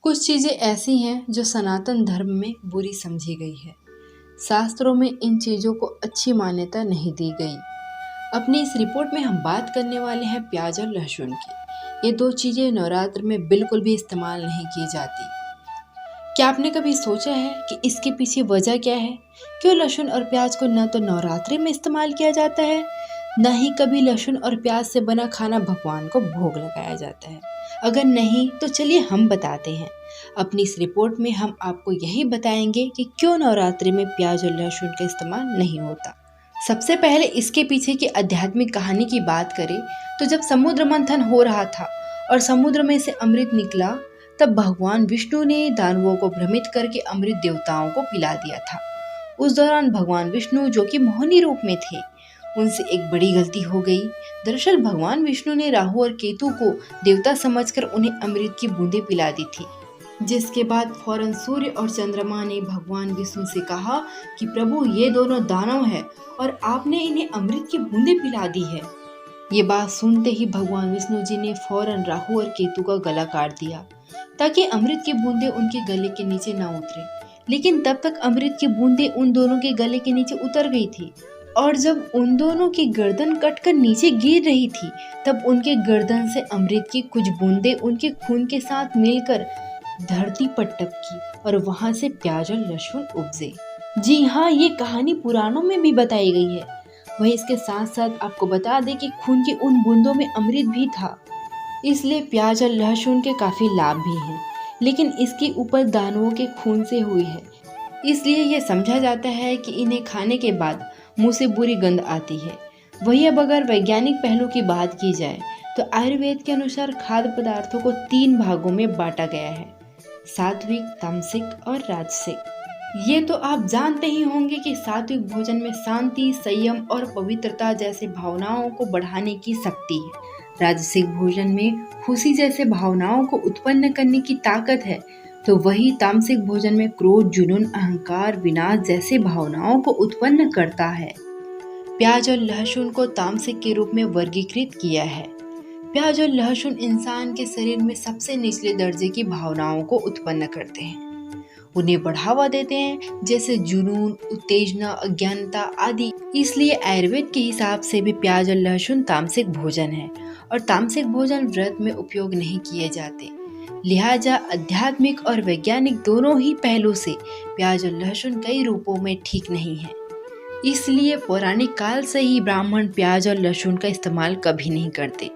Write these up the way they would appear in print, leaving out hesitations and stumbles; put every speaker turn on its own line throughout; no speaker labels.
कुछ चीज़ें ऐसी हैं जो सनातन धर्म में बुरी समझी गई है। शास्त्रों में इन चीज़ों को अच्छी मान्यता नहीं दी गई। अपनी इस रिपोर्ट में हम बात करने वाले हैं प्याज और लहसुन की। ये दो चीज़ें नवरात्र में बिल्कुल भी इस्तेमाल नहीं की जाती। क्या आपने कभी सोचा है कि इसके पीछे वजह क्या है? क्यों लहसुन और प्याज को न तो नवरात्रि में इस्तेमाल किया जाता है, न ही कभी लहसुन और प्याज से बना खाना भगवान को भोग लगाया जाता है? अगर नहीं तो चलिए हम बताते हैं। अपनी इस रिपोर्ट में हम आपको यही बताएंगे कि क्यों नवरात्रि में प्याज और लहसुन का इस्तेमाल नहीं होता। सबसे पहले इसके पीछे की आध्यात्मिक कहानी की बात करें तो जब समुद्र मंथन हो रहा था और समुद्र में से अमृत निकला, तब भगवान विष्णु ने दानवों को भ्रमित करके अमृत देवताओं को पिला दिया था। उस दौरान भगवान विष्णु, जो कि मोहिनी रूप में थे, उनसे एक बड़ी गलती हो गई। दरअसल भगवान विष्णु ने राहु और केतु को देवता समझकर उन्हें अमृत की बूंदें पिला दी थी, जिसके बाद फौरन सूर्य और चंद्रमा ने भगवान विष्णु से कहा कि प्रभु, ये दोनों दानव हैं और आपने इन्हें अमृत की बूंदें पिला दी है। ये बात सुनते ही भगवान विष्णु जी ने फौरन राहु और केतु का गला काट दिया ताकि अमृत की बूंदें उनके गले के नीचे ना उतरे। लेकिन तब तक अमृत की बूंदें उन दोनों के गले के नीचे उतर गई थी और जब उन दोनों की गर्दन कटकर नीचे गिर रही थी, तब उनके गर्दन से अमृत की कुछ बूंदें उनके खून के साथ मिलकर धरती पर टपकी और वहां से प्याज और लहसुन उपजे। जी हाँ, ये कहानी पुराणों में भी बताई गई है। वही इसके साथ साथ आपको बता दें कि खून की उन बूंदों में अमृत भी था, इसलिए प्याज और लहसुन के काफी लाभ भी हैं। लेकिन इसकी उपज दानवों के खून से हुई है, इसलिए यह समझा जाता है कि इन्हें खाने के बाद मुंह से बुरी गंध आती है। वही अब अगर वैज्ञानिक पहलू की बात की जाए तो आयुर्वेद के अनुसार खाद्य पदार्थों को 3 भागों में बांटा गया है: सात्विक, तामसिक और राजसिक। ये तो आप जानते ही होंगे कि सात्विक भोजन में शांति, संयम और पवित्रता जैसे भावनाओं को बढ़ाने की शक्ति है। राजसिक भोजन में खुशी जैसे भावनाओं को उत्पन्न करने की ताकत है, तो वही तामसिक भोजन में क्रोध, जुनून, अहंकार, विनाश जैसे भावनाओं को उत्पन्न करता है। प्याज और लहसुन को तामसिक के रूप में वर्गीकृत किया है। प्याज और लहसुन इंसान के शरीर में सबसे निचले दर्जे की भावनाओं को उत्पन्न करते हैं, उन्हें बढ़ावा देते हैं, जैसे जुनून, उत्तेजना, अज्ञानता आदि। इसलिए आयुर्वेद के हिसाब से भी प्याज और लहसुन तामसिक भोजन है और तामसिक भोजन व्रत में उपयोग नहीं किए जाते। लिहाजा आध्यात्मिक और वैज्ञानिक दोनों ही पहलू से प्याज और लहसुन कई रूपों में ठीक नहीं है। इसलिए पौराणिक काल से ही ब्राह्मण प्याज और लहसुन का इस्तेमाल कभी नहीं करते।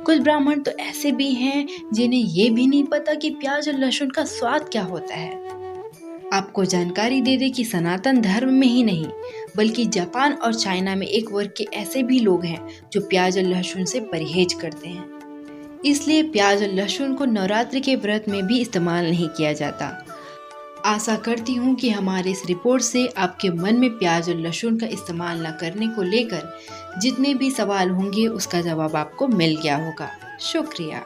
कुछ ब्राह्मण तो ऐसे भी हैं जिन्हें ये भी नहीं पता कि प्याज और लहसुन का स्वाद क्या होता है। आपको जानकारी दे दें कि सनातन धर्म में ही नहीं बल्कि जापान और चाइना में एक वर्ग के ऐसे भी लोग हैं जो प्याज और लहसुन से परहेज करते हैं। इसलिए प्याज और लहसुन को नवरात्रि के व्रत में भी इस्तेमाल नहीं किया जाता। आशा करती हूँ कि हमारे इस रिपोर्ट से आपके मन में प्याज और लहसुन का इस्तेमाल न करने को लेकर जितने भी सवाल होंगे उसका जवाब आपको मिल गया होगा। शुक्रिया।